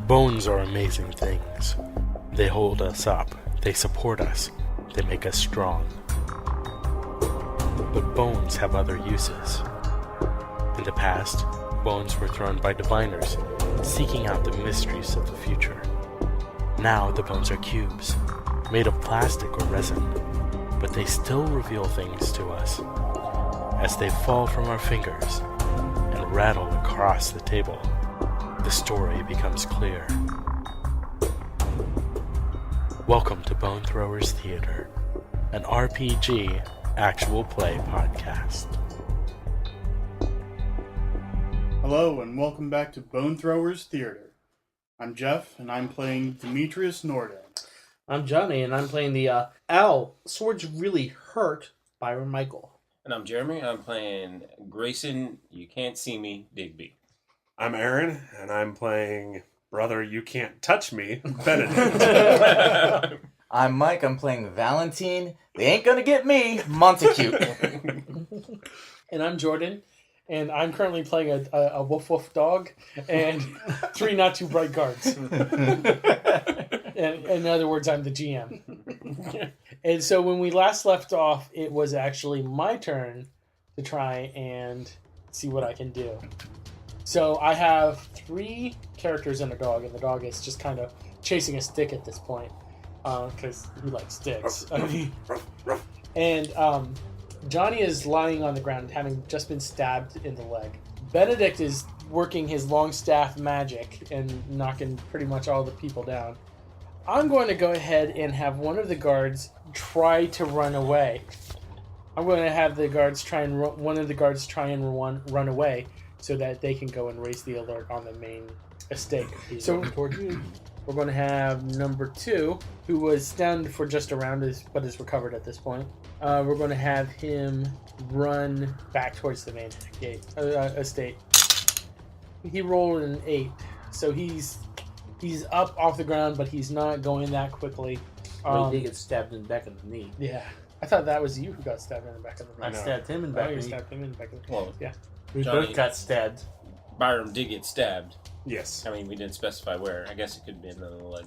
Bones are amazing things. They hold us up, they support us, they make us strong. But bones have other uses. In the past, bones were thrown by diviners, seeking out the mysteries of the future. Now the bones are cubes, made of plastic or resin, but they still reveal things to us. As they fall from our fingers and rattle across the table, the story becomes clear. Welcome to Bone Throwers Theater, an RPG actual play podcast. Hello and welcome back to Bone Throwers Theater. I'm Jeff and I'm playing Demetrius Norden. I'm Johnny and I'm playing the Owl. Swords Really Hurt, Byrom Michael. And I'm Jeremy. I'm playing Grayson. You can't see me, Digby. I'm Aaron, and I'm playing Brother You Can't Touch Me, Benedict. I'm Mike. I'm playing Valentine. They ain't gonna get me, Montecute. And I'm Jordan, and I'm currently playing a woof woof dog and 3 not too bright guards. And in other words, I'm the GM. And so when we last left off, it was actually my turn to try and see what I can do. So I have 3 characters and a dog, and the dog is just kind of chasing a stick at this point because he likes sticks. And Johnny is lying on the ground, having just been stabbed in the leg. Benedict is working his long staff magic and knocking pretty much all the people down. I'm going to go ahead and have one of the guards try to run away. I'm going to have the guards try and run away so that they can go and raise the alert on the main estate. So toward you. We're going to have number 2, who was stunned for just around but is recovered at this point. We're going to have him run back towards the main estate. He rolled an 8, so he's up off the ground, but he's not going that quickly. He did get stabbed in the back of the knee. Yeah. I thought that was you who got stabbed in the back of the knee. I stabbed him in the back of the knee. Stabbed him in the back of the knee. Well, yeah. We Johnny, both got stabbed. Byrom did get stabbed. Yes. I mean, we didn't specify where. I guess it could be another leg.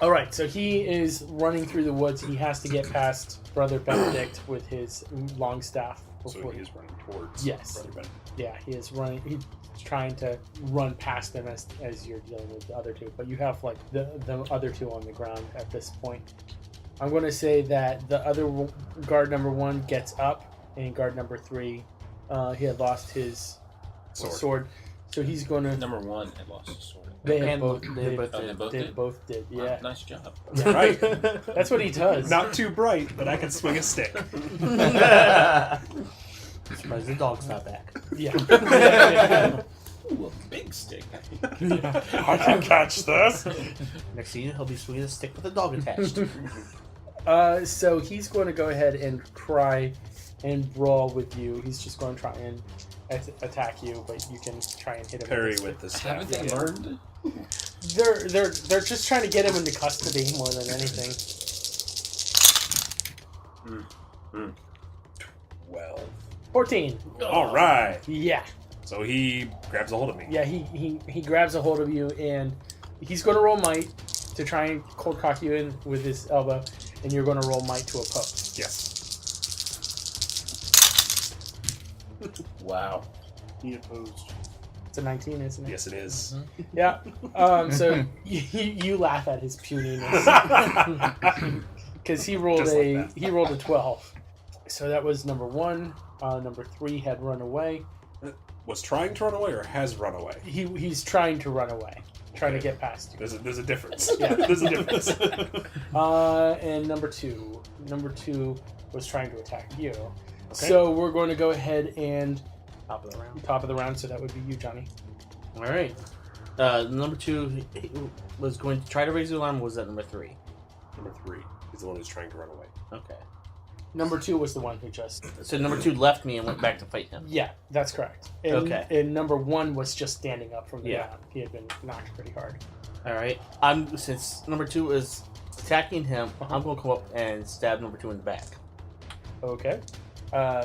All right, so he is running through the woods. He has to get past Brother Benedict with his long staff. So he is running towards Brother Benedict. Yeah, he is running. He's trying to run past them as you're dealing with the other 2. But you have like the other 2 on the ground at this point. I'm going to say that the other guard number 1 gets up, and guard number 3, he had lost his sword. So he's going to... Number 1 had lost his sword. They both did. Yeah. Nice job. Yeah. Right. That's what he does. Not too bright, but I can swing a stick. Surprised the dog's not back. Yeah. Ooh, a big stick. I can catch this. Next thing you know, he'll be swinging a stick with a dog attached. So he's going to go ahead and try and brawl with you. He's just going to try and attack you, but you can try and hit him. Parry with the staff. Haven't they learned? They're just trying to get him into custody more than anything. 12. 14. All right. Yeah. So he grabs a hold of me. Yeah, he grabs a hold of you, and he's going to roll might to try and cold cock you in with his elbow, and you're going to roll might to oppose. Yes. Wow. He opposed. It's a 19, isn't it? Yes, it is. Yeah. So you laugh at his puniness because he rolled a 12. So that was number 1. Number 3 had run away. Was trying to run away or has run away? He's trying to run away, trying to get past you. There's a difference. Yeah. There's a difference. And number 2 was trying to attack you. Okay. So we're going to go ahead and top of the round. So that would be you, Johnny. All right. Number 2 was going to try to raise the alarm. Or was that number 3? Number 3 is the one who's trying to run away. Okay. Number 2 was the one who just... So number 2 left me and went back to fight him. Yeah, that's correct. And, okay. And number 1 was just standing up from the ground. He had been knocked pretty hard. All right. Since number 2 is attacking him, I'm going to come up and stab number 2 in the back. Okay.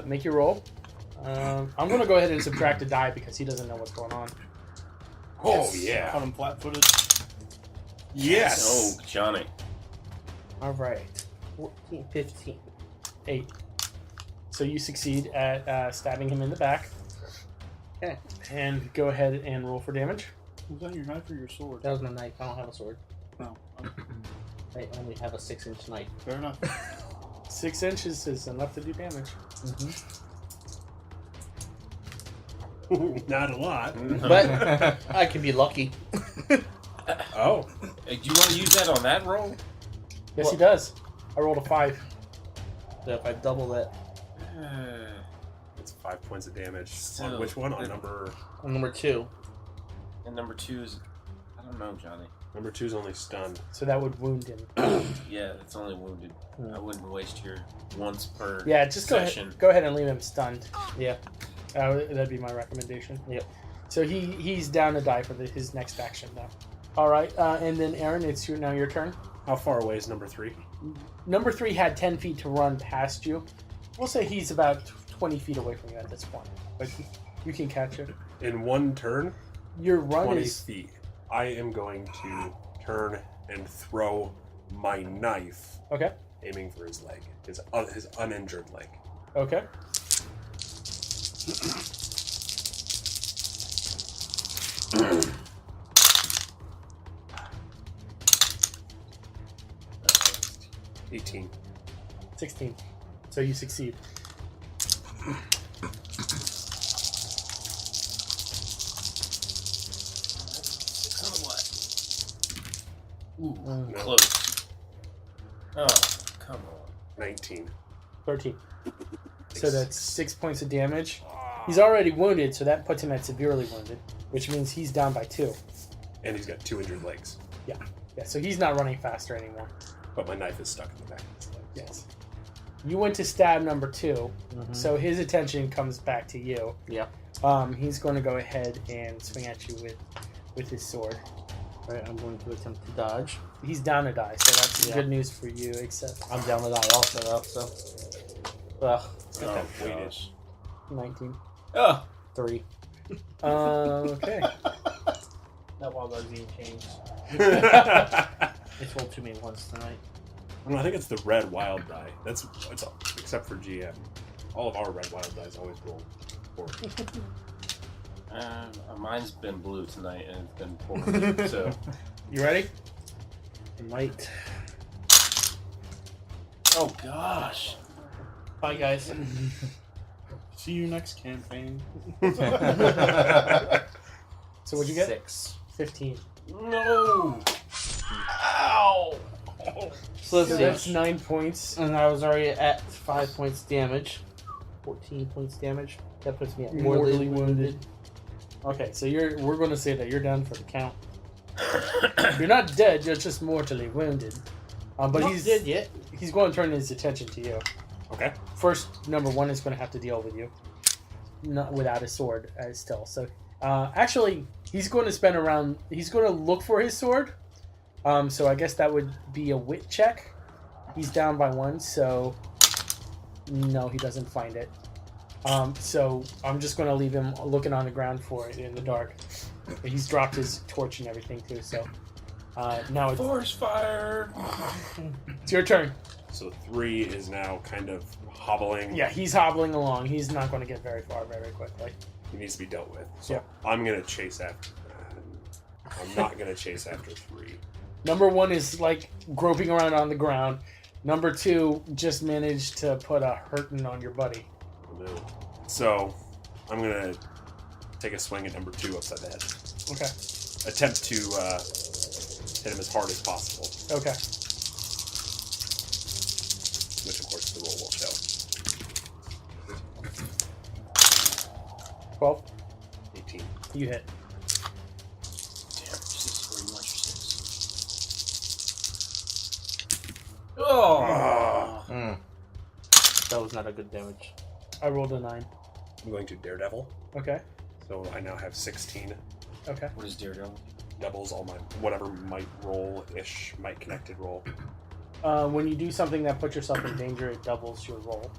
Make your roll. I'm going to go ahead and subtract a die because he doesn't know what's going on. Oh, yeah. Caught him flat-footed. Yes. Oh, Johnny. All right. 14, 15. 8. So you succeed at stabbing him in the back. Okay. And go ahead and roll for damage. Was that your knife or your sword? That was my knife. I don't have a sword. No. I only have a 6-inch knife. Fair enough. 6 inches is enough to do damage. Not a lot. But I could be lucky. Oh. Hey, do you want to use that on that roll? Yes, he does. I rolled a 5. So if I double that It's 5 points of damage. Still, on which one? On number... on number 2. And number 2 is, I don't know, Johnny. Number 2 is only stunned. So that would wound him. Yeah, it's only wounded. I wouldn't waste your once per Yeah, just session. go ahead and leave him stunned. Yeah. That'd be my recommendation. Yep. So he's down to die for his next action now. All right, and then Aaron, it's now your turn. How far away is number 3? Number 3 had 10 feet to run past you. We'll say he's about 20 feet away from you at this point, but you can catch him. In one turn, Your run 20 is feet. I am going to turn and throw my knife, okay. aiming for his leg, his uninjured leg. Okay. Uh, 18. 16. So you succeed. Ooh, No. close. Oh, come on. 19. 13. So that's 6 points of damage. He's already wounded, so that puts him at severely wounded, which means he's down by 2. And he's got 2 injured legs. Yeah, so he's not running faster anymore. But my knife is stuck in the back of his leg. Yes. You went to stab number 2, so his attention comes back to you. Yeah. He's going to go ahead and swing at you with his sword. All right, I'm going to attempt to dodge. He's down to die, so that's Yeah. good news for you, except I'm down to die also, though, so. Ugh. It's got that weightage. 19. Oh, 3. Okay. That wild card's being changed. It's rolled too many ones tonight. I think it's the red wild die. That's except for GM. All of our red wild dice always roll 4. mine's been blue tonight and it's been poor. So, You ready? I might. oh gosh. Bye, guys. See you next campaign. So what'd you get? 6. 15. No. Ow! So let's So see. that's 9 points. And I was already at 5 points damage. 14 points damage. That puts me at Mortally mortally wounded. Okay, so we're going to say that you're done for the count. You're not dead, you're just mortally wounded. But Not he's dead yet. He's going to turn his attention to you. Okay. First, number 1 is going to have to deal with you. Not without a sword, still. So, actually, he's going to spend around... He's going to look for his sword. So I guess that would be a wit check. He's down by 1, so... No, he doesn't find it. So I'm just going to leave him looking on the ground for it in the dark. He's dropped his torch and everything, too, so... now Force fire. it's your turn. So 3 is now kind of hobbling. Yeah, he's hobbling along. He's not going to get very far very quickly. He needs to be dealt with. So Yeah. I'm going to chase after. I'm not going to chase after 3. Number 1 is like groping around on the ground. Number 2 just managed to put a hurting on your buddy. No. So I'm going to take a swing at number 2 upside the head. Okay. Attempt to hit him as hard as possible, Okay. which of course the roll will show. 12. 18. You hit. Damn, 6 where you want your 6. Oh. That was not a good damage. I rolled a 9. I'm going to Daredevil, Okay. so I now have 16. Okay. What is Daredevil? Doubles all my whatever might roll-ish, might connected roll. When you do something that puts yourself in danger, it doubles your roll.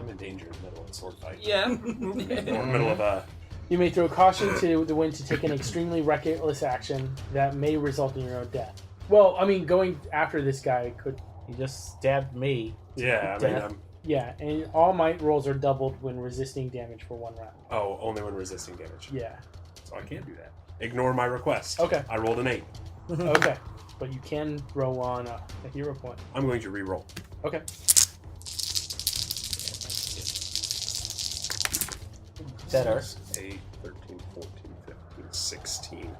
I'm in danger in the middle of a sword fight. Yeah. Or in the middle of a... You may throw caution to the wind to take an extremely reckless action that may result in your own death. Well, I mean, going after this guy could. He just stabbed me. Yeah, I mean, Death. Yeah, and all might rolls are doubled when resisting damage for 1 round. only when resisting damage. Yeah. So I can't do that. Ignore my request. Okay. I rolled an 8. Okay. But you can throw on a hero point. I'm going to re-roll. Okay. Better. 8, 13, 14, 15, 16,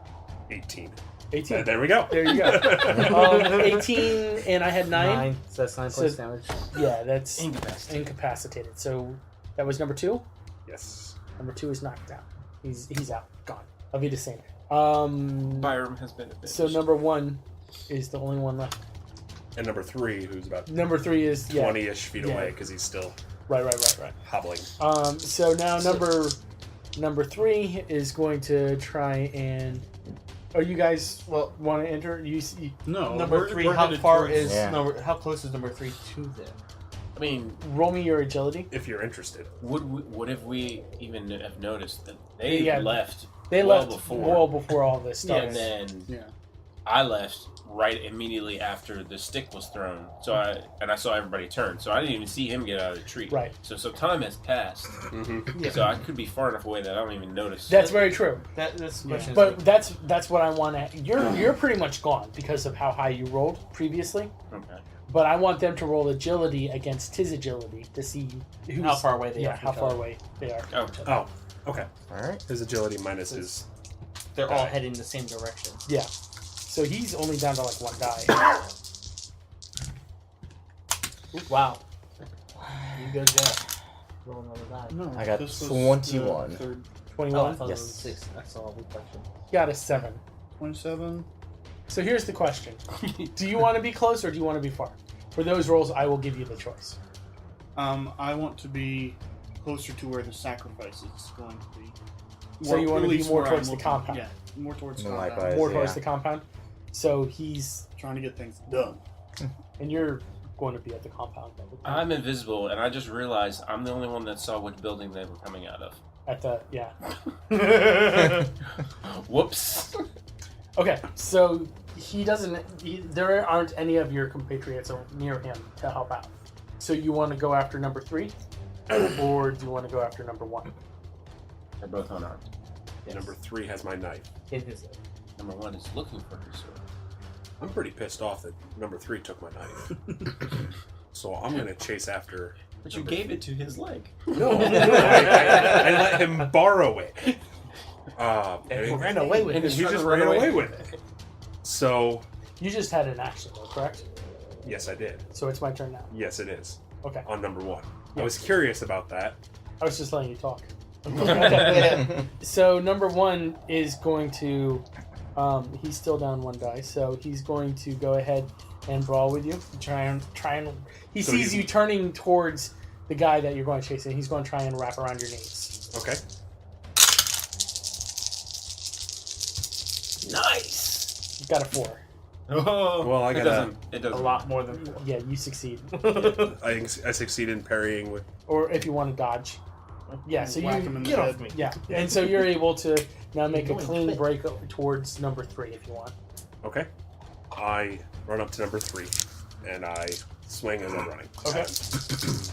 18. 18. There we go. There you go. 18, and I had 9. So that's 9 So- points damage. Yeah, that's Incapacitated. incapacitated. So that was number 2. Yes. Number 2 is knocked out. He's out. Gone. I'll be the same. Byrom has been finished. So number 1 is the only one left. And number 3, who's about Number 3 is 20-ish feet Yeah. away because he's still Right. hobbling. So now number 3 is going to try and. Are you guys want to enter? No, Number we're 3, we're how headed far towards- is Yeah. how close is number 3 to them? I mean, roll me your agility. If you're interested. would have we even have noticed that they Yeah. left? They well left before. well before all this And started. then Yeah. I left right immediately after the stick was thrown. So I saw everybody turn. So I didn't even see him get out of the tree. Right. So time has passed. Mm-hmm. Yeah. So I could be far enough away that I don't even notice. That's very true. This question But that's what I want to. You're pretty much gone because of how high you rolled previously. Okay. But I want them to roll agility against his agility to see who's, how far away they are. how far away they are. Oh. Oh, okay. Alright. His agility minus his... They're all heading the same direction. Yeah. So he's only down to like 1 die. Wow. You go, Jeff. Roll another die. No, I got this was 21. the third. 21. Oh, I thought it Yes. was 6. That's all we questioned. Got a 7. 27. So here's the question: do you want to be close or do you want to be far? For those rolls, I will give you the choice. I want to be closer to where the sacrifice is going to be. So you want at to be least more where towards I'm the looking. compound. Yeah, more towards the Likewise. compound. More towards yeah. the compound. So he's Trying to get things done. and you're going to be at the compound. I'm invisible, and I just realized I'm the only one that saw which building they were coming out of. At the yeah. Whoops. Okay, so he doesn't. There aren't any of your compatriots near him to help out. So you want to go after number 3, or do you want to go after number 1? They're both unarmed. Yes. Number 3 has my knife. In his head. Number 1 is looking for her sword. I'm pretty pissed off that number 3 took my knife. So I'm going to chase after... But you gave it to his leg. No, I let him borrow it. And he ran away with and it. he just ran away with it. So, You just had an action, though, correct? yes, I did. So it's my turn now. Yes, it is. Okay, On number 1. Yeah. I was curious about that. I was just letting you talk. So number 1 is going to. He's still down 1 die, so he's going to go ahead and brawl with you. Try and. He So sees he's- you turning towards the guy that you're going to chase, and he's going to try and wrap around your knees. Okay. Nice. You've got a 4. Oh, Well, I it got doesn't. It A doesn't. lot more than 4. Yeah, you succeed. I succeed in parrying with... Or if you want to dodge. Yeah, so Whack you him in the Get head. off me. yeah, and so you're able to now make a Going clean quick. break towards number 3 if you want. Okay. I run up to number 3, and I swing as I'm running. Okay.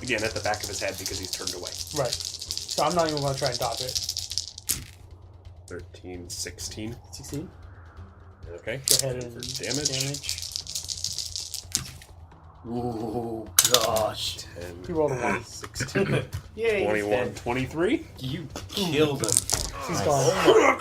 Again, at the back of his head because he's turned away. Right. So I'm not even going to try and dodge it. 13, 16. Succeed. Okay. Go ahead and For damage. Oh gosh. 10, You rolled a 1. 16, Yay, 21, 23. You killed him. He's gone.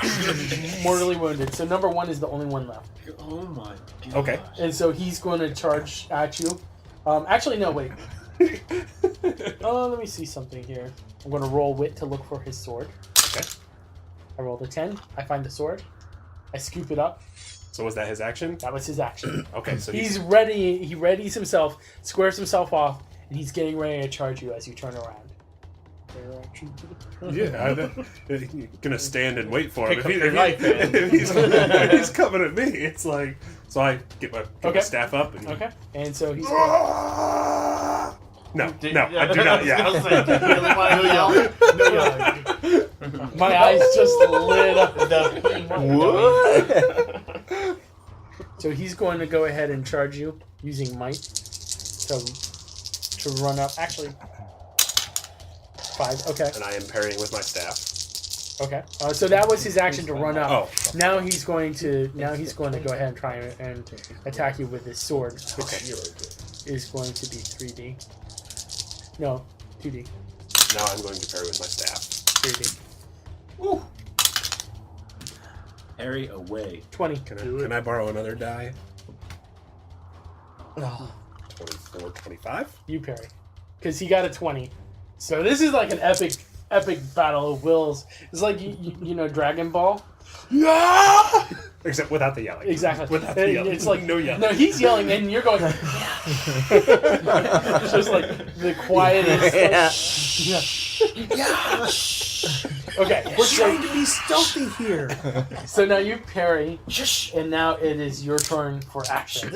Mortally wounded. So number 1 is the only one left. Oh my god. Okay. And so he's going to charge at you. Actually, no, wait. Let me see something here. I'm going to roll wit to look for his sword. Okay. I rolled a 10. I find the sword. I scoop it up. So was that his action? That was his action. Okay, so He's ready. He readies himself, squares himself off, and he's getting ready to charge you as you turn around. Their action. Yeah, I'm gonna stand and wait for him. Pick up your knife, man. if he's coming at me, it's like... So I get my Okay. staff up and... Okay. And so he's. No, I do not, yeah. My eyes just lit up. What? So he's going to go ahead and charge you using might to run up. Actually, 5. Okay. And I am parrying with my staff. Okay. So that was his action to run up. Oh. Now he's going to go ahead and try and attack you with his sword, which is going to be 3D. No, 2D. Now I'm going to parry with my staff. 3D. Woo. Parry away. 20. Can I borrow another die? Oh. 24, 25? You parry. Because he got a 20. So this is like an epic battle of wills. It's like, you know, Dragon Ball. Yeah! Except without the yelling. Exactly. Without the yelling. It's like, no yelling. No, he's yelling and you're going, it's just like the quietest. Yeah. Okay. We're trying to be stealthy here. So now you parry, and now it is your turn for action.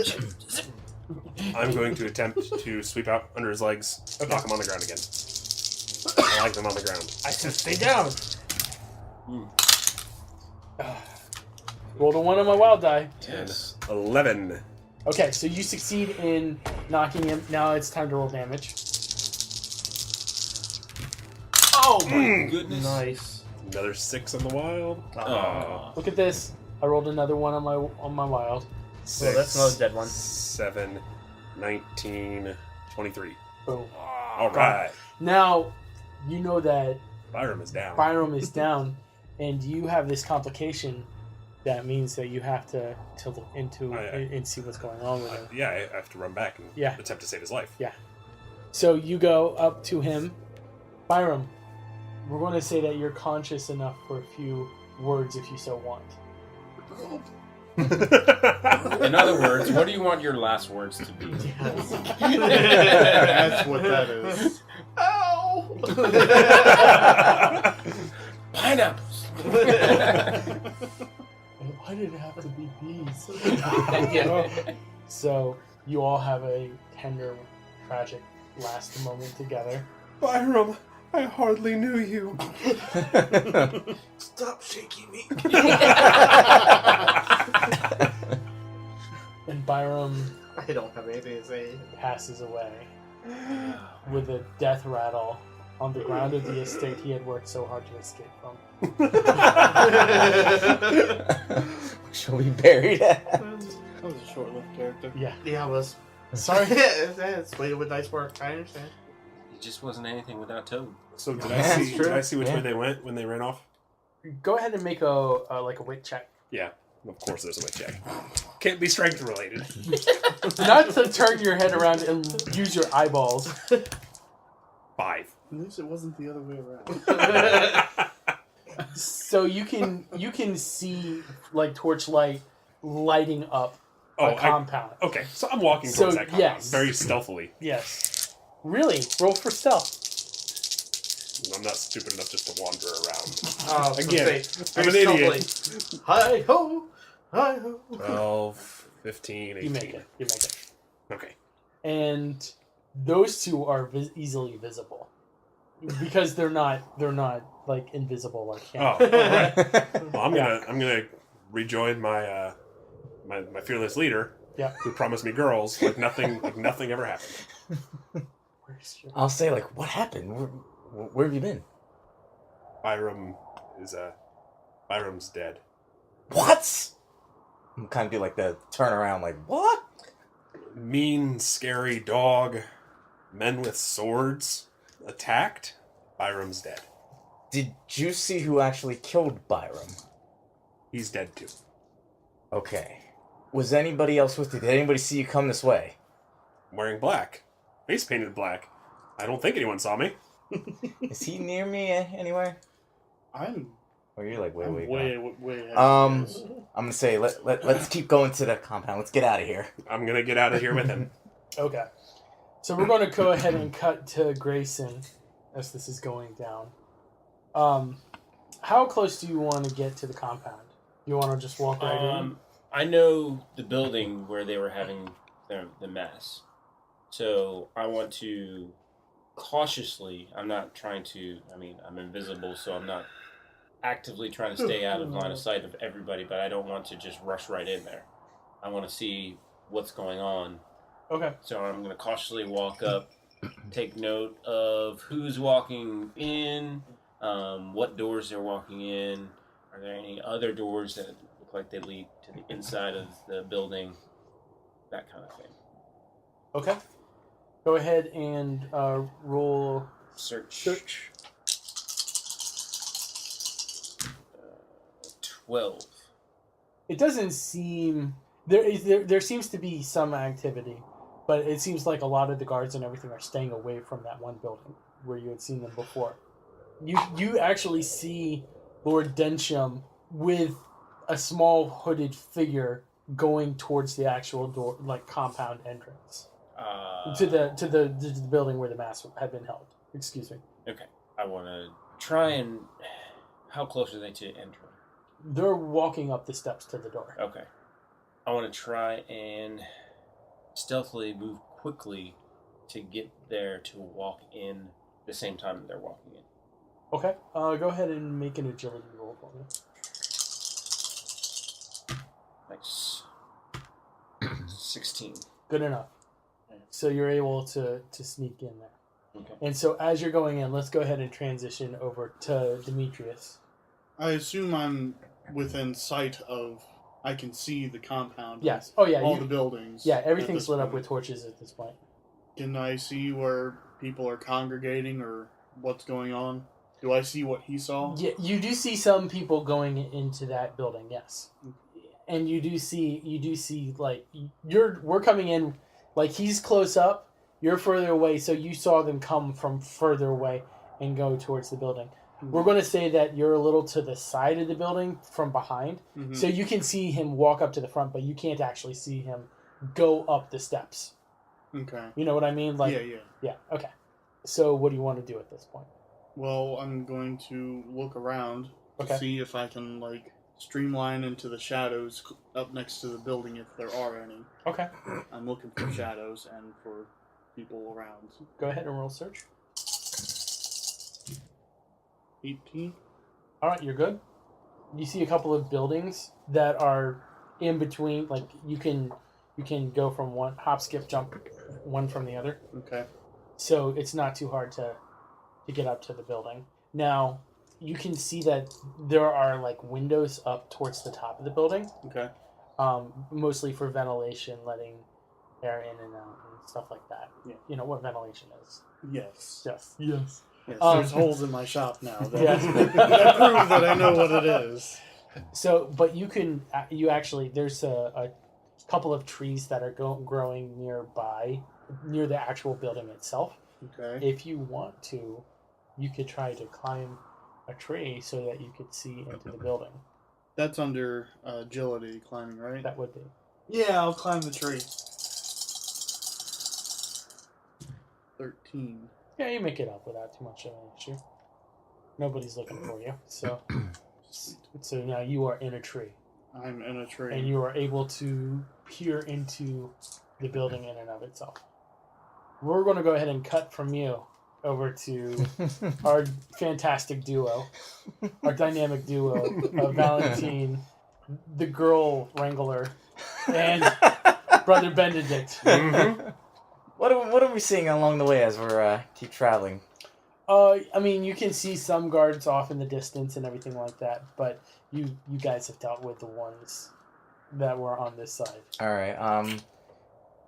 I'm going to attempt to sweep out under his legs, knock him on the ground again. I like them on the ground. I said stay down. Rolled a 1 on my wild die. 10, 11. Okay, so you succeed in knocking him. Now it's time to roll damage. Oh my goodness! Nice. Another 6 on the wild. Oh. Look at this. I rolled another 1 on my wild. 6, Well, that's another dead one. 7, 19, 23. Boom. All right. Now, you know that Byrom is down. Byrom is down, and you have this complication. That means that you have to tilt into and see what's going on with him. Yeah, I have to run back and attempt to save his life. Yeah. So you go up to him. Byrom, we're going to say that you're conscious enough for a few words if you so want. In other words, what do you want your last words to be? That's what that is. Ow! Pineapples! Why did it have to be bees? Yeah. So you all have a tender, tragic last moment together. Byrom, I hardly knew you. Stop shaking me. And Byrom I don't have anything to say. passes away with a death rattle on the ground of the estate he had worked so hard to escape from. Shall we bury that? That was a short-lived character. Yeah. Yeah, I was. Sorry. It's waited with nice work. I understand. He just wasn't anything without Toad. So did That's I see? true. Did I see which Yeah. way they went when they ran off? Go ahead and make a wit check. Yeah, of course there's a way check. Can't be strength related. Not to turn your head around and use your eyeballs. 5. At least it wasn't the other way around. So you can see like torchlight lighting up a compound. Okay, so I'm walking towards So, that compound yes. very stealthily. Yes. Really? Roll for stealth. I'm not stupid enough just to wander around. Again, I'm an idiot. Hi ho, hi ho. 12, 15, 18. You make it. You make it. Okay. And those two are easily visible because they're not like invisible like him. Oh, all right. Well, I'm gonna rejoin my my fearless leader. Yeah. Who promised me girls like nothing ever happened. I'll say, like, what happened? Where have you been? Byrom is Byrom's dead. What? I'm kind of do like the turn around, like, what? Mean, scary dog, men with swords attacked. Byrom's dead. Did you see who actually killed Byrom? He's dead too. Okay. Was anybody else with you? Did anybody see you come this way? I'm wearing black, face painted black. I don't think anyone saw me. Is he near me anywhere? I'm Or you're like way way gone? ahead. I'm gonna say let's keep going to the compound. Let's get out of here. I'm gonna get out of here with him. Okay. So we're going to go ahead and cut to Grayson as this is going down. How close do you want to get to the compound? You want to just walk right in? I know the building where they were having the mass. So I want to cautiously, I'm not trying to, I'm invisible, so I'm not actively trying to stay out of line of sight of everybody, but I don't want to just rush right in there. I want to see what's going on. Okay. So I'm going to cautiously walk up, take note of who's walking in, what doors they're walking in. Are there any other doors that look like they lead to the inside of the building? That kind of thing. Okay. Go ahead and roll Search. 12. It doesn't seem there seems to be some activity, but it seems like a lot of the guards and everything are staying away from that one building where you had seen them before. You actually see Lord Dyncham with a small hooded figure going towards the actual door, like compound entrance to the building where the mass had been held. Excuse me. Okay. I want to try and... How close are they to entering? They're walking up the steps to the door. Okay. I want to try and stealthily move quickly to get there to walk in the same time that they're walking in. Okay. Go ahead and make an agility roll for me. Nice. 16. Good enough. So you're able to sneak in there. Okay. And so as you're going in, let's go ahead and transition over to Demetrius. I assume I'm within sight of... I can see the compound. Yes. Oh, yeah. All the buildings. Yeah, at everything's this lit up point. with torches at this point. Can I see where people are congregating or what's going on? Do I see what he saw? Yeah, you do see some people going into that building, yes. And you do see like we're coming in, like he's close up, you're further away, so you saw them come from further away and go towards the building. We're going to say that you're a little to the side of the building from behind, so you can see him walk up to the front, but you can't actually see him go up the steps. Okay. You know what I mean? Like, yeah. Okay. So what do you want to do at this point? Well, I'm going to look around to see if I can, like, streamline into the shadows up next to the building if there are any. Okay. I'm looking for shadows and for people around. Go ahead and roll search. 18? Alright, you're good. You see a couple of buildings that are in between, like you can go from one hop, skip, jump one from the other. Okay. So it's not too hard to get up to the building. Now, you can see that there are like windows up towards the top of the building. Okay. Mostly for ventilation, letting air in and out and stuff like that. Yeah. You know what ventilation is. Yes. Yes. Yes. Yes, there's holes in my shop now. That, Yes. that prove that I know what it is. So, but you actually, there's a couple of trees that are growing nearby, near the actual building itself. Okay. If you want to, you could try to climb a tree so that you could see into the building. That's under agility climbing, right? That would be. Yeah, I'll climb the tree. 13. Yeah, you make it up without too much of an issue. Nobody's looking for you, so now you are in a tree. I'm in a tree. And you are able to peer into the building in and of itself. We're going to go ahead and cut from you over to our fantastic duo, our dynamic duo of Valentine, the girl wrangler, and Brother Benedict. Mm-hmm. What are we seeing along the way as we're keep traveling? I mean, you can see some guards off in the distance and everything like that, but you guys have dealt with the ones that were on this side. All right.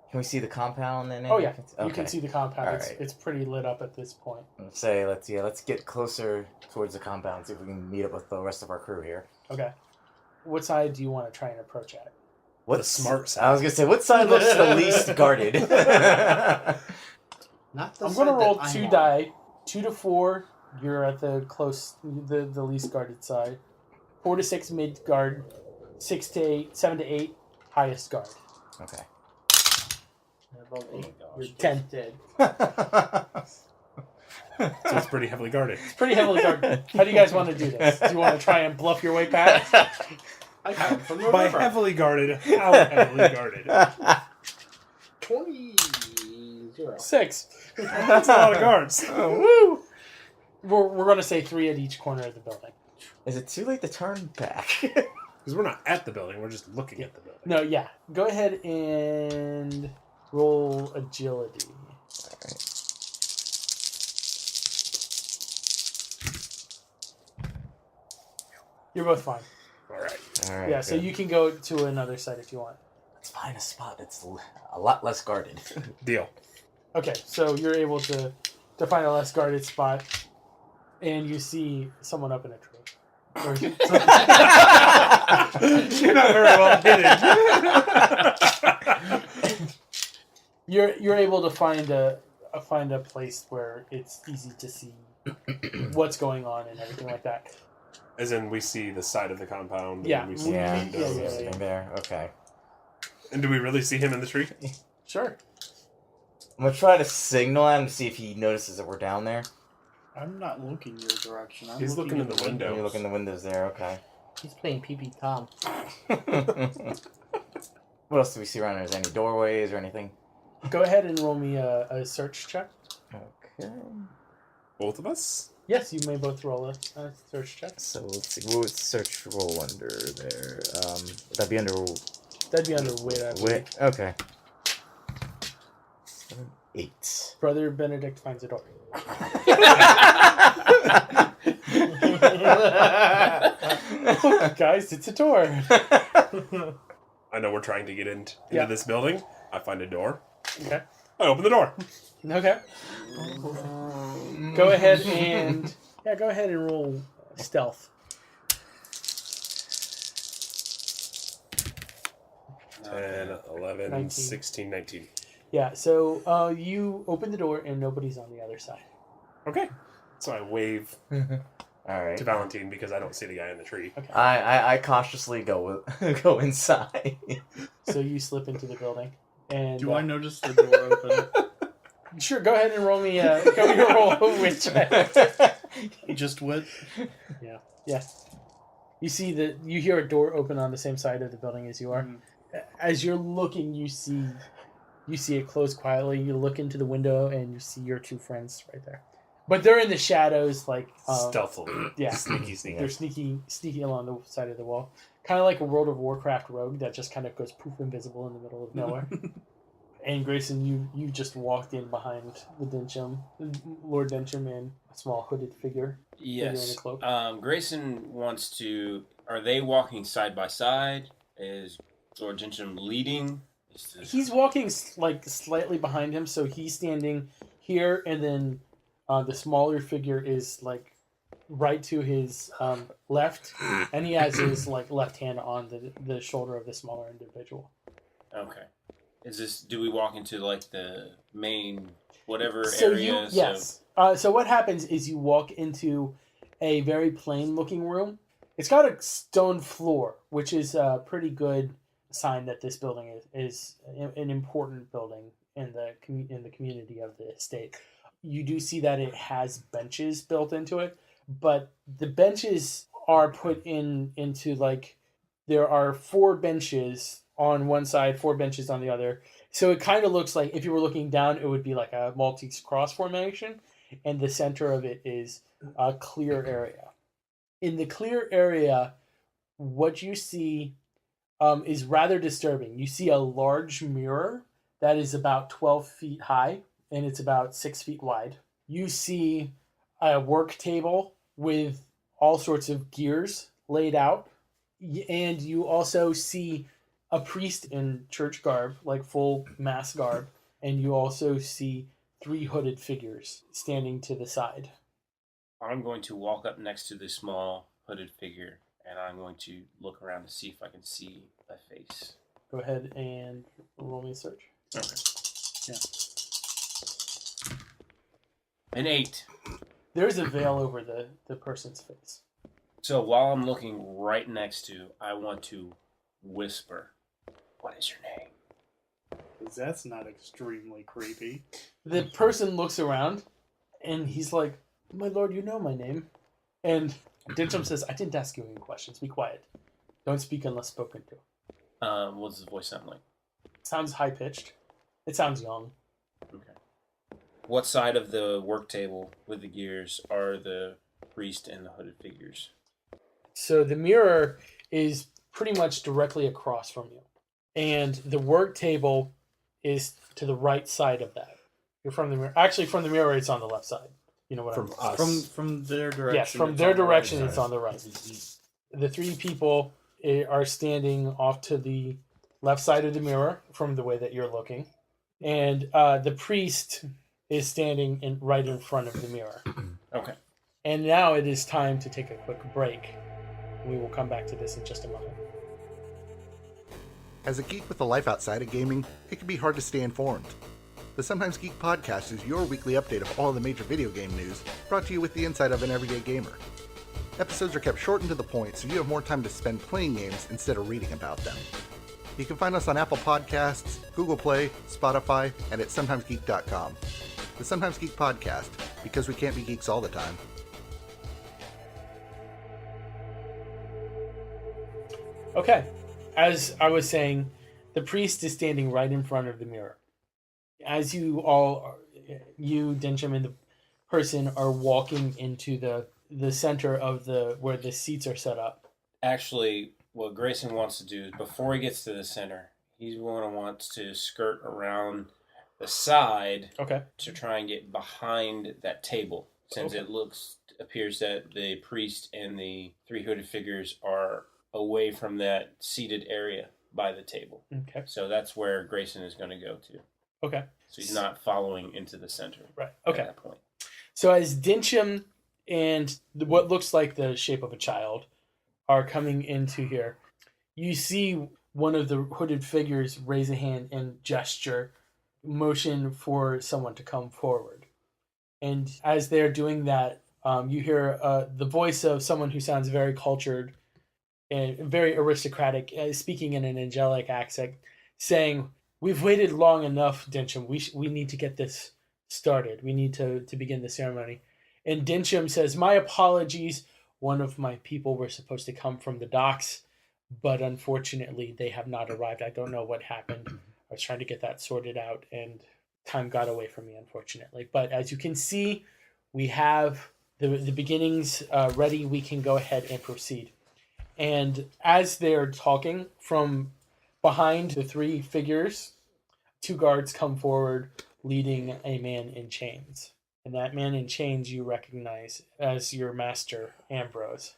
Can we see the compound? And oh yeah, okay. You can see the compound. All It's, right. it's pretty lit up at this point. Let's get closer towards the compound. See if we can meet up with the rest of our crew here. Okay. What side do you want to try and approach at? The smart side. I was gonna say, what side looks the least guarded? Not the I'm going to side roll that 2 I'm on. die. 2 to 4, you're at the least guarded side. 4 to 6, mid guard. 6 to 8, 7 to 8, highest guard. Okay. You're 10 dead. So it's pretty heavily guarded. It's pretty heavily guarded. How do you guys want to do this? Do you want to try and bluff your way past? I come from the By river. heavily guarded, how heavily guarded? 20. 6. That's a lot of guards. Woo! We're going to say 3 at each corner of the building. Is it too late to turn back? Because we're not at the building, we're just looking at the building. No, yeah. Go ahead and roll agility. Alright. You're both fine. Alright. Alright. Yeah, so you can go to another site if you want. Let's find a spot that's a lot less guarded. Deal. Okay, so you're able to find a less guarded spot, and you see someone up in a tree. Or You're not very well hidden. you're able to find a place where it's easy to see what's going on and everything like that. As in, we see the side of the compound. Yeah. And we see Yeah, the windows. yeah. everything there. Okay. And do we really see him in the tree? Sure. I'm gonna try to signal him to see if he notices that we're down there. I'm not looking your direction. He's looking in the window. You look in the windows there. Okay. He's playing PP Tom. What else do we see around there? Is there any doorways or anything? Go ahead and roll me a search check. Okay. Both of us? Yes, you may both roll a search check. So let's see. What would search roll under there? Would that be under That'd be under wit. I believe. wit? Okay. 7, 8. Brother Benedict finds a door. Guys, it's a door. I know we're trying to get into Yeah. this building. I find a door. Okay. I open the door. Okay. Go ahead and roll stealth. 10, 11, 19. 16, 19. Yeah. So you open the door and nobody's on the other side. Okay. So I wave All right. to Valentine because I don't see the guy in the tree. Okay. I cautiously go inside. So you slip into the building. And Do I notice the door open? Sure. Go ahead and roll me. Roll a wit check. Just wit? Yeah. You see that you hear a door open on the same side of the building as you are. Mhm. As you're looking, you see it close quietly. You look into the window and you see your two friends right there, but they're in the shadows, like Stealthily. yeah. Sneaky. They're sneaking along the side of the wall, kind of like a World of Warcraft rogue that just kind of goes poof invisible in the middle of nowhere. And Grayson, you just walked in behind the Dyncham, Lord Dyncham, and a small hooded figure. Yes. in a cloak. Grayson wants to. Are they walking side by side? Is Lord Dyncham leading? He's walking like slightly behind him, so he's standing here, and then the smaller figure is like right to his left, and he has his like left hand on the shoulder of the smaller individual. Okay. Is this? Do we walk into like the main whatever So area? yes. So what happens is you walk into a very plain looking room. It's got a stone floor, which is a pretty good sign that this building is an important building in the community of the estate. You do see that it has benches built into it, but the benches are put into like there are 4 benches on one side, 4 benches on the other. So it kind of looks like if you were looking down, it would be like a Maltese cross formation, and the center of it is a clear area. In the clear area, what you see is rather disturbing. You see a large mirror that is about 12 feet high and it's about 6 feet wide. You see a work table with all sorts of gears laid out, and you also see a priest in church garb, like full mass garb, and you also see 3 hooded figures standing to the side. I'm going to walk up next to the small hooded figure, and I'm going to look around to see if I can see a face. Go ahead and roll me a search. Okay. Yeah. An 8. There's a veil over the person's face. So while I'm looking right next to, I want to whisper, "What is your name?" 'Cause that's not extremely creepy. The person looks around, and he's like, "My lord, you know my name." And Dyncham says, "I didn't ask you any questions. Be quiet. Don't speak unless spoken to." What does the voice sound like? Sounds high-pitched. It sounds young. Okay. What side of the work table with the gears are the priest and the hooded figures? So the mirror is pretty much directly across from you. And the work table is to the right side of that. You're from the mirror. Actually, from the mirror, it's on the left side. You know what From I mean? us. From their direction. Yes, from it's their on the right direction, side. it's on the right. The three people are standing off to the left side of the mirror from the way that you're looking. And the priest is standing right in front of the mirror. Okay. And now it is time to take a quick break. We will come back to this in just a moment. As a geek with a life outside of gaming, it can be hard to stay informed. The Sometimes Geek podcast is your weekly update of all the major video game news, brought to you with the insight of an everyday gamer. Episodes are kept short and to the point, so you have more time to spend playing games instead of reading about them. You can find us on Apple Podcasts, Google Play, Spotify, and at sometimesgeek.com. The Sometimes Geek podcast, because we can't be geeks all the time. Okay, as I was saying, the priest is standing right in front of the mirror. As you all, you, Dyncham, and the person are walking into the center of where the seats are set up. Actually, what Grayson wants to do is before he gets to the center, he's going to want to skirt around the side Okay. to try and get behind that table, since it appears that the priest and the three hooded figures are away from that seated area by the table. Okay. So that's where Grayson is going to go to. Okay. So he's not following into the center. Right. At Okay. that point. So as Dyncham and what looks like the shape of a child are coming into here, you see one of the hooded figures raise a hand and gesture, motion for someone to come forward. And as they're doing that, you hear the voice of someone who sounds very cultured and very aristocratic, speaking in an angelic accent, saying, "We've waited long enough, Dyncham. We need to get this started. We need to begin the ceremony." And Dyncham says, "My apologies. One of my people were supposed to come from the docks, but unfortunately they have not arrived. I don't know what happened. I was trying to get that sorted out, and time got away from me, unfortunately. But as you can see, we have the beginnings ready. We can go ahead and proceed." And as they're talking, from behind the three figures, two guards come forward leading a man in chains. And that man in chains you recognize as your master, Ambrose.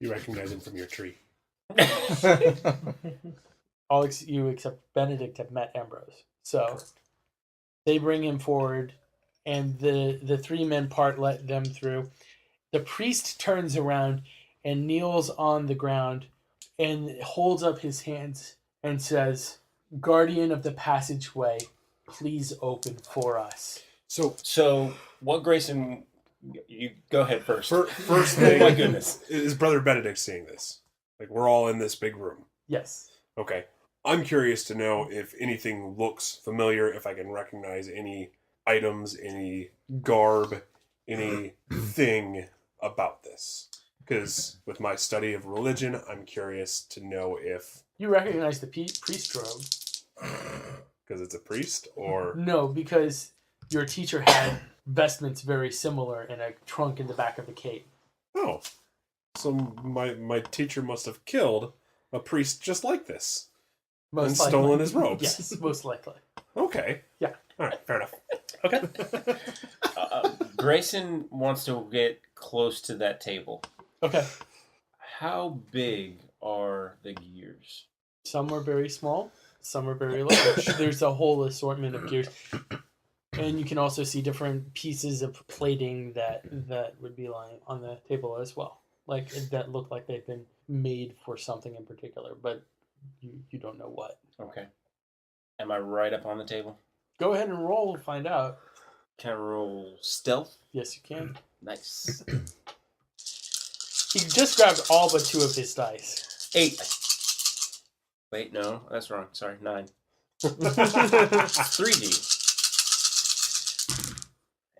You recognize him from your tree. All you except Benedict have met Ambrose. So they bring him forward, and the three men part let them through. The priest turns around and kneels on the ground and holds up his hands and says, "Guardian of the passageway, please open for us." So what Grayson, you go ahead first. First thing, My goodness. is Brother Benedict seeing this? Like, we're all in this big room. Yes. Okay. I'm curious to know if anything looks familiar, if I can recognize any items, any garb, anything about this. Because with my study of religion, I'm curious to know if... You recognize the priest robe. Because it's a priest, or... No, because your teacher had vestments very similar in a trunk in the back of the cape. Oh. So my teacher must have killed a priest just like this. Most and likely. stolen his robes. Yes, most likely. Okay. Yeah. All right, fair enough. Okay. Grayson wants to get close to that table. Okay. How big are the gears? Some are very small, some are very large. There's a whole assortment of gears. And you can also see different pieces of plating that would be lying on the table as well. Like, that look like they've been made for something in particular, but you don't know what. Okay. Am I right up on the table? Go ahead and roll and find out. Can I roll stealth? Yes, you can. Nice. He just grabbed all but 2 of his dice. 8. Wait, no, that's wrong. Sorry, 9. 3D.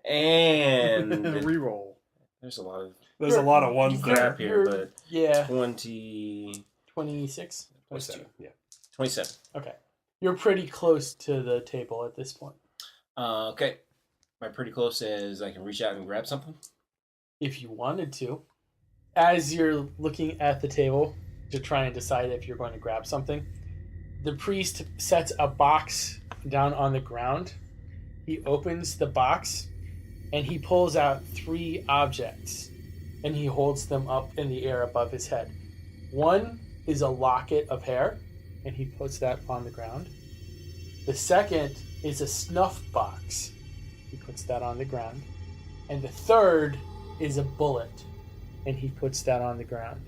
And Reroll. there's a lot of There's a lot of ones there. crap here, but Yeah, 26. 26? 27. Yeah. 27. Okay. You're pretty close to the table at this point. Okay. Am I pretty close as I can reach out and grab something? If you wanted to. As you're looking at the table, to try and decide if you're going to grab something. The priest sets a box down on the ground. He opens the box and he pulls out 3 objects and he holds them up in the air above his head. One is a locket of hair and he puts that on the ground. The second is a snuff box. He puts that on the ground. And the third is a bullet and he puts that on the ground.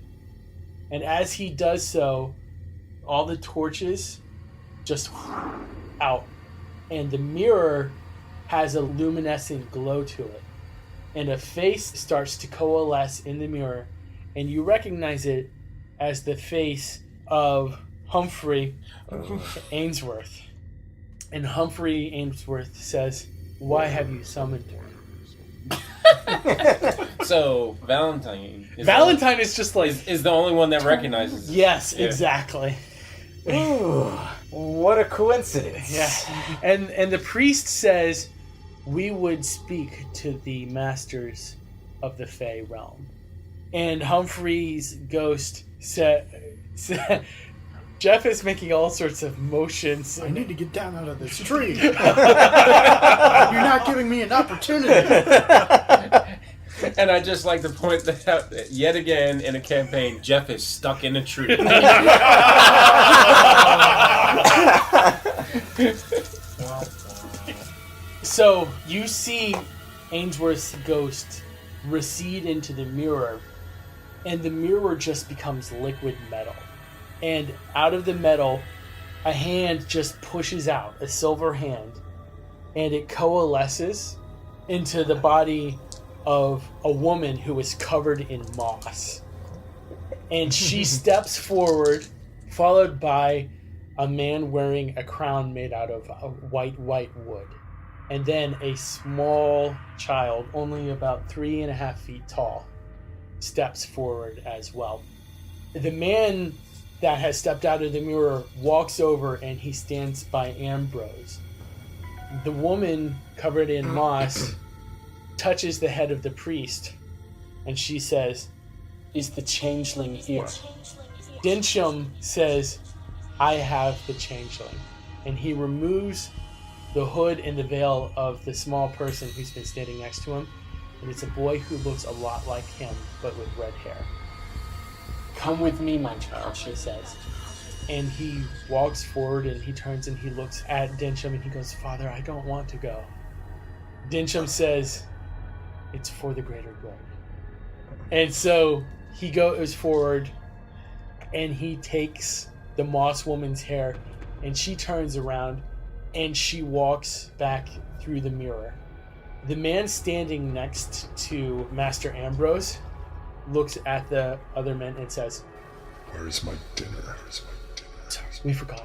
And as he does so, all the torches just out. And the mirror has a luminescent glow to it. And a face starts to coalesce in the mirror. And you recognize it as the face of Humphrey Ainsworth. And Humphrey Ainsworth says, "Why have you summoned her?" So Valentine Valentine is just like... is the only one that recognizes it. Yes, Yeah. exactly. Ooh, what a coincidence. Yeah. And the priest says, "We would speak to the masters of the Fey realm." And Humphrey's ghost said, Jeff is making all sorts of motions. I need to get down out of this tree. You're not giving me an opportunity. And I just like to point that out that yet again in a campaign, Jeff is stuck in a tree. So you see Ainsworth's ghost recede into the mirror, and the mirror just becomes liquid metal. And out of the metal, a hand just pushes out, a silver hand, and it coalesces into the body of a woman who is covered in moss. And she steps forward, followed by a man wearing a crown made out of white wood. And then a small child, only about 3.5 feet tall, steps forward as well. The man that has stepped out of the mirror walks over and he stands by Ambrose. The woman covered in moss touches the head of the priest and she says, "Is the changeling here?" Dyncham says, "I have the changeling." And he removes the hood and the veil of the small person who's been standing next to him. And it's a boy who looks a lot like him, but with red hair. "Come with me, my child," she says. And he walks forward and he turns and he looks at Dyncham and he goes, "Father, I don't want to go." Dyncham says, "It's for the greater good." And so he goes forward and he takes the moss woman's hair and she turns around and she walks back through the mirror. The man standing next to Master Ambrose looks at the other men and says, Where is my dinner? "Sorry, we forgot.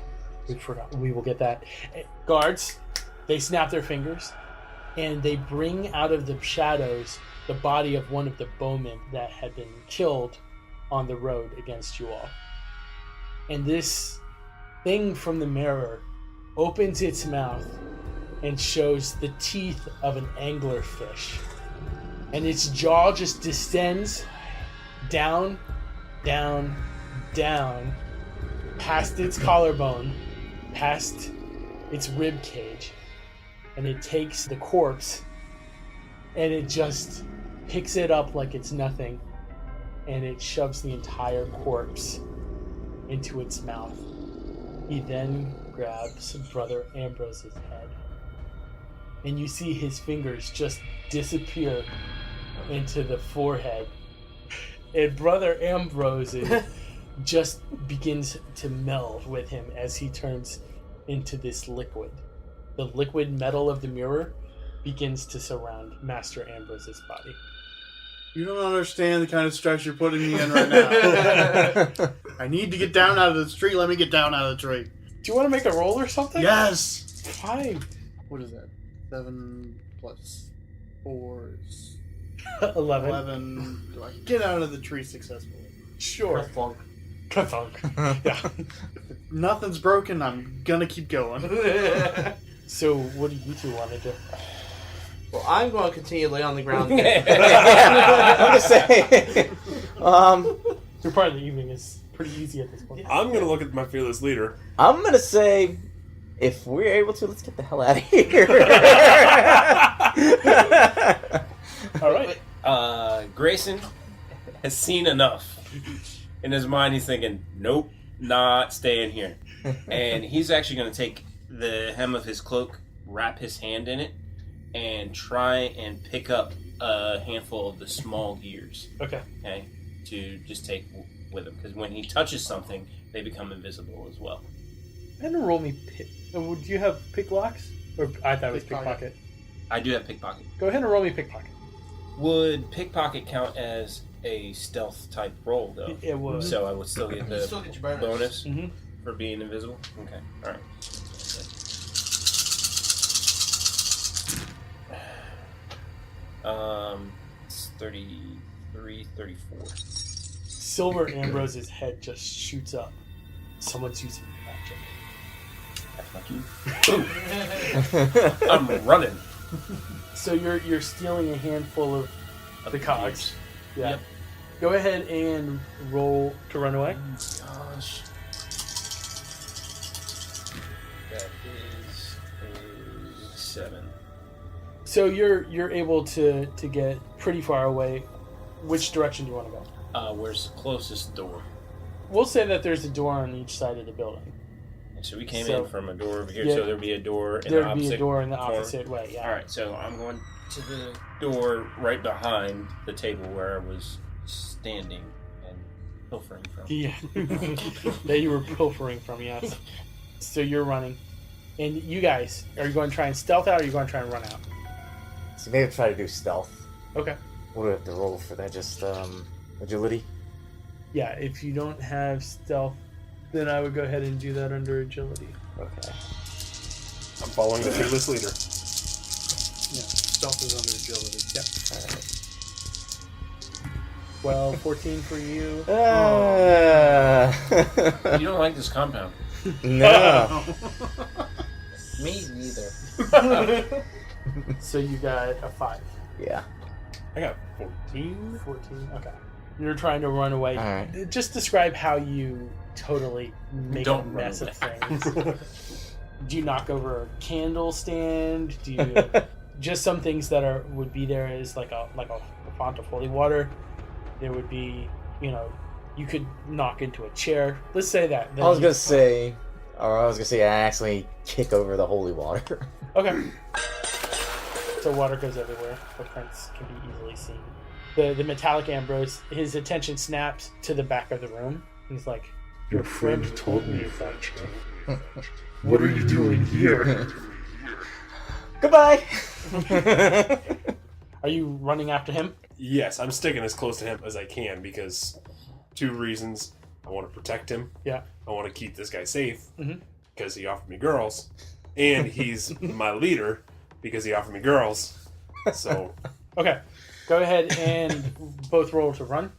We will get that." Guards, they snap their fingers and they bring out of the shadows the body of one of the bowmen that had been killed on the road against you all. And this thing from the mirror opens its mouth and shows the teeth of an anglerfish. And its jaw just descends down, down, down, past its collarbone, past its rib cage, and it takes the corpse and it just picks it up like it's nothing, and it shoves the entire corpse into its mouth. He then grabs Brother Ambrose's head, and you see his fingers just disappear into the forehead, and Brother Ambrose just begins to meld with him as he turns into this liquid. The liquid metal of the mirror begins to surround Master Ambrose's body. You don't understand the kind of stress you're putting me in right now. I need to get down out of this tree. Let me get down out of the tree. Do you want to make a roll or something? Yes! 5. What is that? 7 plus 4 is 11. 11. Do I get out of the tree successfully? Sure. Ka-thunk. Yeah. If nothing's broken, I'm gonna keep going. So, what do you two want to do? Well, I'm going to continue to lay on the ground. I'm gonna say, Your part of the evening is pretty easy at this point. I'm going to look at my fearless leader. I'm gonna say, if we're able to, let's get the hell out of here. All right. Grayson has seen enough. In his mind, he's thinking, nope, not staying here. And he's actually going to take the hem of his cloak, wrap his hand in it, and try and pick up a handful of the small gears. Okay. Okay, to just take with him. Because when he touches something, they become invisible as well. And roll me would you have pick locks? Or I thought it was Pickpocket. pickpocket. I do have pickpocket. Go ahead and roll me pickpocket. Would pickpocket count as a stealth type roll, though? It would. So I would still get the Still get your bonus Mm-hmm. for being invisible? Okay, alright. It's 33, 34. Silver Ambrose's head just shoots up. Someone's using magic. I'm running. So you're stealing a handful of the cogs. Yeah. Yep. Go ahead and roll to run away. Gosh. That is a 7. So you're able to get pretty far away. Which direction do you want to go? Where's the closest door? We'll say that there's a door on each side of the building. So we came So- in from a door over here, Yeah. so there'd be a door in the There'd opposite be a door in the corner. opposite way. Yeah. Alright, so I'm going to the door right behind the table where I was standing and pilfering from. Yeah. That you were pilfering from, yes. So you're running. And you guys, are you going to try and stealth out or are you going to try and run out? So maybe try to do stealth. Okay. What do we have to roll for that? Just agility? Yeah, if you don't have stealth, then I would go ahead and do that under agility. Okay. I'm following the fearless leader. Yeah, stealth is under agility. Yep. Well, 14 for you. You don't like this compound. No. Me neither. So you got a 5. Yeah. I got 14. 14, okay. You're trying to run away. Alright. Just describe how you totally make Don't a run mess of away. things. Do you knock over a candle stand? Do you just some things that would be there is like a font of holy water. There would be, you could knock into a chair. Let's say that. I was gonna say I actually kick over the holy water. Okay. So water goes everywhere. Footprints can be easily seen. The metallic Ambrose, his attention snaps to the back of the room. He's like, "Your friend told me about you. What are you doing here?" Goodbye. Are you running after him? Yes, I'm sticking as close to him as I can because 2 reasons. I want to protect him. Yeah. I want to keep this guy safe Mhm. because he offered me girls. And he's my leader because he offered me girls. So, Okay. Go ahead and both roll to run.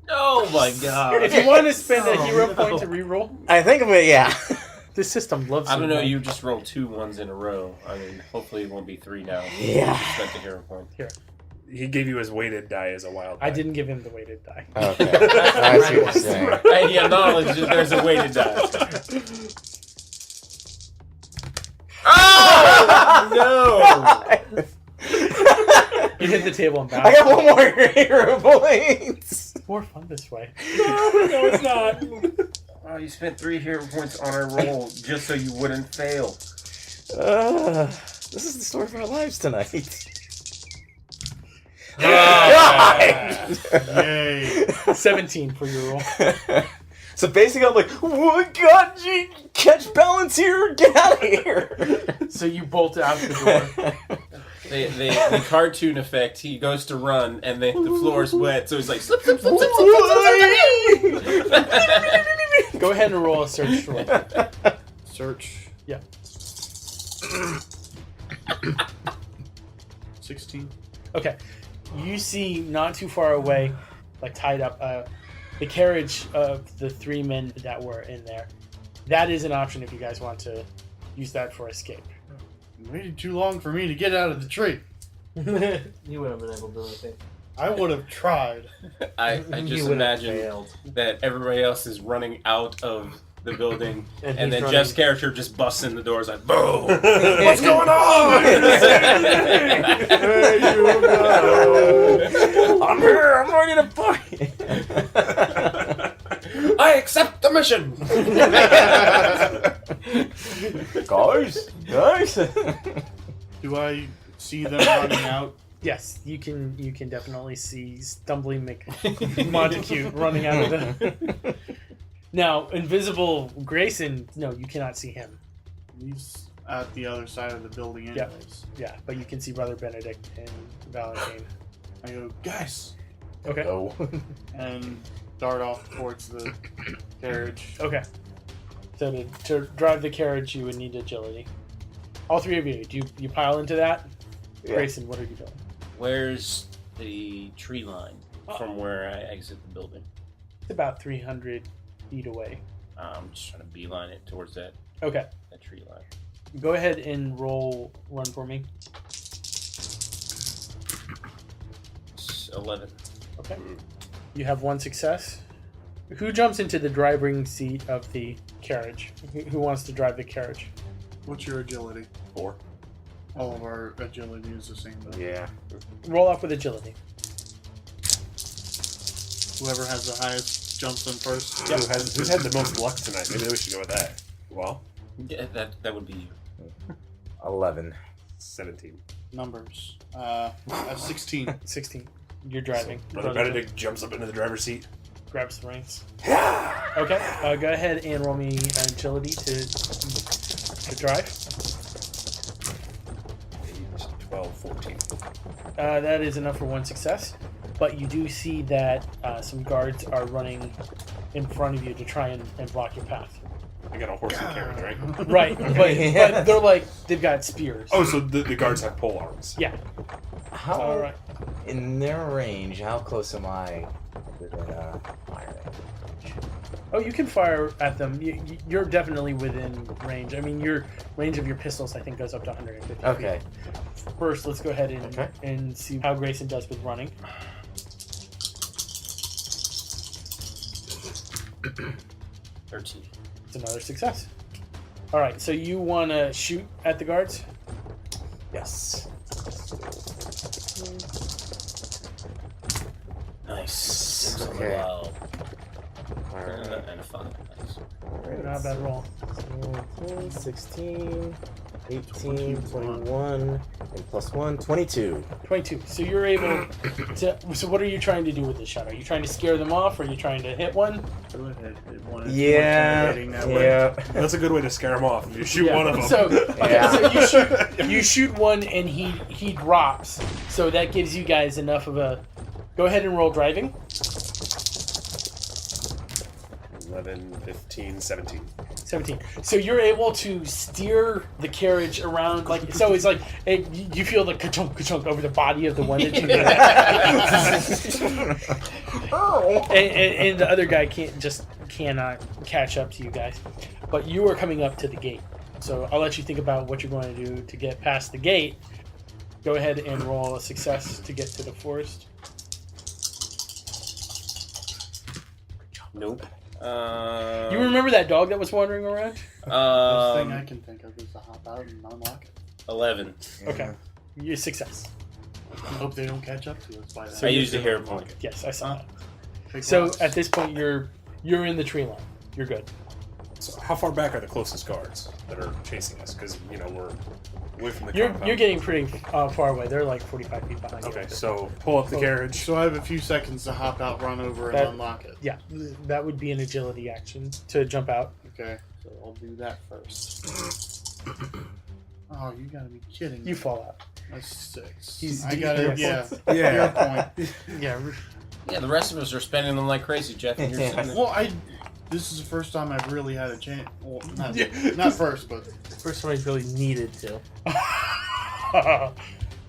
Oh my god. If you want to spend a hero point to reroll, I think of it, yeah. this system loves I don't know, man. you just rolled 2 ones in a row. I mean, hopefully it won't be 3 now. Yeah. You spent the hero point. he gave you his weighted die as a wild die. I didn't give him the weighted die. Okay. I see what you're saying. And he acknowledged that there's a way to die. Oh! No! You hit the table and I bounced. got one more hero points. It's more fun this way. No, it's not. Oh, you spent 3 hero points on a roll just so you wouldn't fail. This is the story of our lives tonight. Yay. 17 for your roll. So basically, I'm like, "What? God, you catch balance here? Get out of here!" So you bolt out the door. The cartoon effect, he goes to run and the floor is wet, so he's like, slip, slip, slip, slip, slip, slip, slip. Go ahead and roll a search roll. Search. Yeah. 16. Okay. You see not too far away, like tied up, the carriage of the 3 men that were in there. That is an option if you guys want to use that for escape. You waited too long for me to get out of the tree. You would have been able to do anything. I would have tried. I You just would have imagine failed. that everybody else is running out of the building, And and he's then running- Jeff's character just busts in the doors like, boom! What's going on? There you go. I'm here. I'm ready to fight. I accept the mission. guys. Do I see them running out? Yes, you can definitely see stumbling Montecute running out of the. Now, invisible Grayson, no, you cannot see him. He's at the other side of the building, Yep. anyways. Yeah, but you can see Brother Benedict and Valentine. I go, guys, Okay. Oh. and dart off towards the carriage. Okay. So to drive the carriage, you would need agility. All three of you. Do you pile into that? Yeah. Grayson, what are you doing? Where's the tree line from where I exit the building? It's about 300 feet away. I'm just trying to beeline it towards that Okay. tree line. Go ahead and run for me. It's 11. Okay. You have one success. Who jumps into the driving seat of the carriage? Who wants to drive the carriage? What's your agility? 4. All of our agility is the same, though. Yeah. Roll off with agility. Whoever has the highest jumps in first. Who's had the most luck tonight? Maybe we should go with that. Well, Yeah, that would be you. 11. 17. Numbers. 16. 16. You're driving. Brother Benedict jumps up into the driver's seat. Grabs the reins. Okay. Go ahead and roll me agility to drive. 8, 12, 14. That is enough for one success. But you do see that some guards are running in front of you to try and block your path. I got a horse and carriage, right? Right. But they're they've got spears. Oh, so the guards have pole arms. Yeah. How All right. in their range? How close am I within firing? Oh, you can fire at them. You're definitely within range. I mean, your range of your pistols, I think, goes up to 150 Okay. feet. First, let's go ahead Okay. and see how Grayson does with running. 13. It's another success. All right, so you want to shoot at the guards? Yes. Nice. Okay. Wow. Alright. And a 5. Nice. Not a bad roll. 16, 18, 21, and plus 1, 22. 22. So you're able to. So what are you trying to do with this shot? Are you trying to scare them off? Or are you trying to hit one? Go ahead. Hit one. It's Yeah. more intimidating that way. Yeah. That's a good way to scare them off. If you shoot one of them. So, Yeah. so you shoot one and he drops. So that gives you guys enough of a. Go ahead and roll driving. 11, 15, 17. 17. So you're able to steer the carriage around, like so. It's like you feel the ka-chunk ka-chunk over the body of the one that you and the other guy cannot catch up to you guys. But you are coming up to the gate. So I'll let you think about what you're going to do to get past the gate. Go ahead and roll a success to get to the forest. Nope. You remember that dog that was wandering around? The thing I can think of is to hop out and unlock it. 11. Okay. Your success. I hope they don't catch up to us by then. I used a hair point. Yes, I saw that. Big So rocks. at this point, you're in the tree line. You're good. So how far back are the closest guards that are chasing us? Because, we're away from the You're compound. getting pretty far away. They're like 45 feet behind you. Okay, so pull up the carriage. So I have a few seconds to hop out, run over, and That- unlock it. Yeah, that would be an agility action to jump out. Okay, so I'll do that first. Oh, you gotta be kidding me. You fall out. That's 6. He's- I got it. Yeah. Yeah. Your point. Yeah. Yeah, the rest of us are spending them like crazy, Jeff. And you're sitting there. Well, this is the first time I've really had a chance. Well, not first, but First time I really needed to.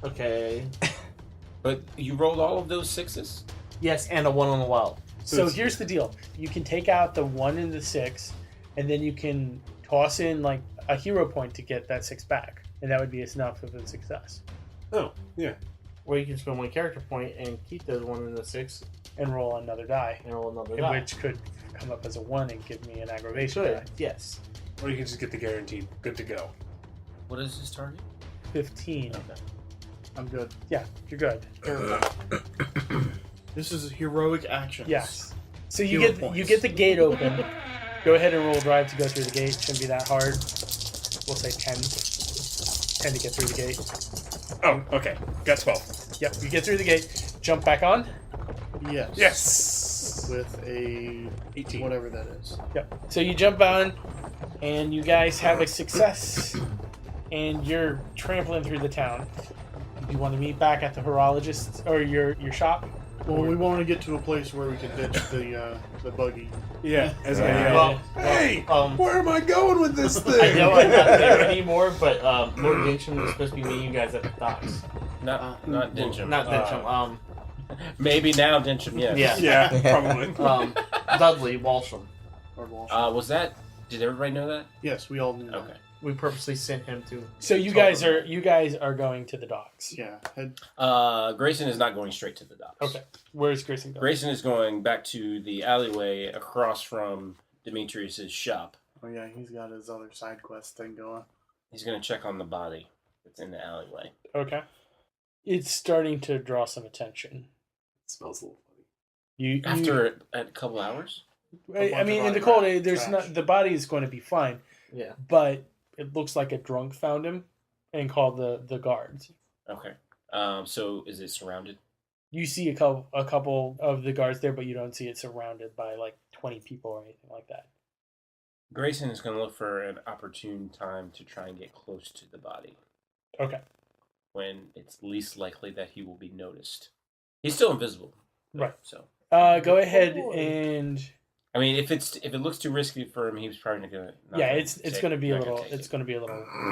Okay. But you rolled all of those 6s? Yes, and a 1 on the wild. So here's the deal. You can take out the 1 and the 6, and then you can toss in like a hero point to get that 6 back. And that would be enough of a success. Oh, yeah. Or you can spend one character point and keep those 1 and the 6 and roll another die, and roll another die. which could come up as a 1 and give me an aggravation Good. die. Yes. Or you can just get the guaranteed good to go. What is his target? 15. Okay. I'm good. Yeah, you're good. This is heroic action. Yes. So you Hero get points. you get the gate open. Go ahead and roll drive to go through the gate. Shouldn't be that hard. We'll say 10. 10 to get through the gate. Oh, okay. Got 12. Yep, you get through the gate. Jump back on. Yes. Yes. With a 18. whatever that is. Yep. So you jump on, and you guys have a success, and you're trampling through the town. Do you want to meet back at the horologist or your shop? Well, we want to get to a place where we can ditch the buggy. Yeah. As I Yeah. yell, hey, where am I going with this thing? I know I'm not there anymore, but Lord Dyncham is supposed to be meeting you guys at the docks. Not Dyncham. Not Dyncham. Maybe now Dyncham, yes. Yeah. Yeah, probably. Dudley Walsham. Or Walsh. Was that... Did everybody know that? Yes, we all knew that. Okay. We purposely sent him to. So you guys are going to the docks. Yeah. Grayson is not going straight to the docks. Okay. Where's Grayson going? Grayson is going back to the alleyway across from Demetrius' shop. Oh yeah, he's got his other side quest thing going. He's going to check on the body that's in the alleyway. Okay. It's starting to draw some attention. It smells a little funny. You After a couple hours? I mean, in the cold, there's not the body is going to be fine. Yeah. But it looks like a drunk found him and called the guards. Okay. So is it surrounded? You see a couple of the guards there, but you don't see it surrounded by like 20 people or anything like that. Grayson is going to look for an opportune time to try and get close to the body. Okay. When it's least likely that he will be noticed. He's still invisible. Right. So. Go ahead and. I mean, if it looks too risky for him, he's probably gonna. Yeah, it's going to be a little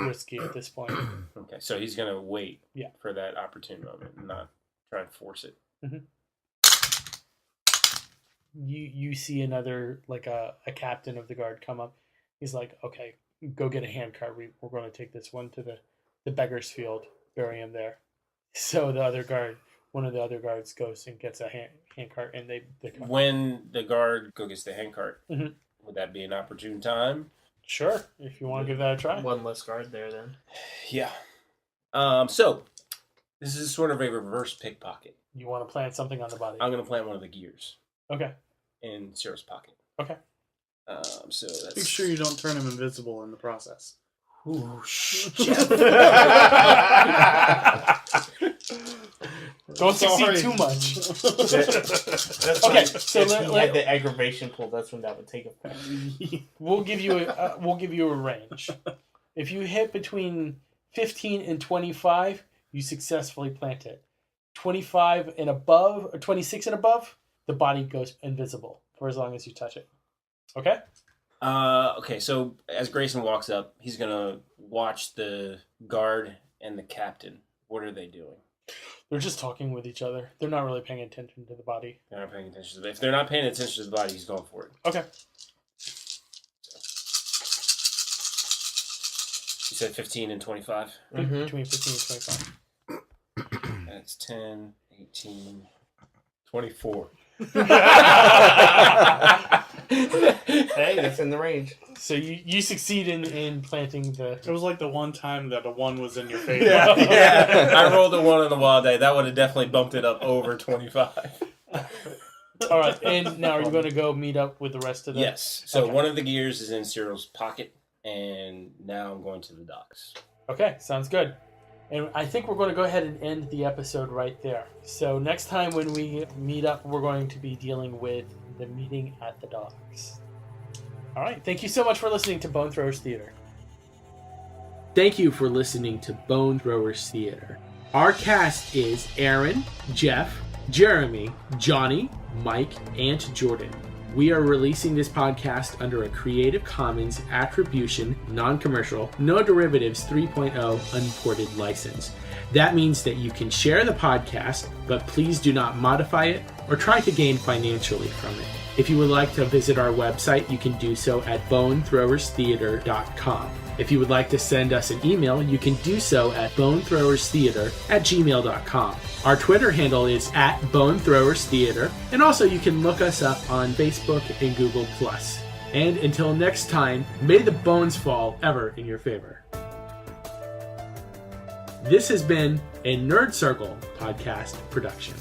risky at this point. Okay, so he's gonna wait. Yeah. For that opportune moment, and not try and force it. Mm-hmm. You see another like a captain of the guard come up. He's like, okay, go get a handcart. We're going to take this one to the beggar's field, bury him there. So one of the other guards goes and gets a handcart, and they come. When the guard gets the handcart, mm-hmm. Would that be an opportune time? Sure, if you want to give that a try. One less guard there, then. Yeah. So this is sort of a reverse pickpocket. You want to plant something on the body? I'm going to plant one of the gears. Okay. In Cyril's pocket. Okay. So that's... Make sure you don't turn him invisible in the process. Ooh, Don't succeed too much. Okay, so if he had the aggravation pull, that's when that would take effect. We'll give you a range. If you hit between 15 and 25, you successfully plant it. 25 and above, or 26 and above, the body goes invisible for as long as you touch it. Okay? Okay, so as Grayson walks up, he's going to watch the guard and the captain. What are they doing? They're just talking with each other. They're not really paying attention to the body. They're not paying attention to the... If they're not paying attention to the body, he's going for it. Okay. You said 15 and 25? Mm-hmm. Between 15 and 25. That's 10, 18, 24. Hey, that's in the range. So you succeed in planting the... It was like the one time that a 1 was in your favor. Yeah. I rolled a 1 on the wild die. That would have definitely bumped it up over 25. All right, and now are you going to go meet up with the rest of them? Yes. So okay. One of the gears is in Cyril's pocket, and now I'm going to the docks. Okay, sounds good. And I think we're going to go ahead and end the episode right there. So next time when we meet up, we're going to be dealing with the meeting at the docks. All right, thank you so much for listening to Bone Throwers Theater. Thank you for listening to Bone Throwers Theater. Our cast is Aaron, Jeff, Jeremy, Johnny, Mike, and Jordan. We are releasing this podcast under a Creative Commons Attribution, Non-Commercial, No Derivatives 3.0 Unported license. That means that you can share the podcast, but please do not modify it or try to gain financially from it. If you would like to visit our website, you can do so at bonethrowerstheater.com. If you would like to send us an email, you can do so at bonethrowerstheater@gmail.com. Our Twitter handle is @bonethrowerstheater, and also you can look us up on Facebook and Google+. And until next time, may the bones fall ever in your favor. This has been a Nerd Circle podcast production.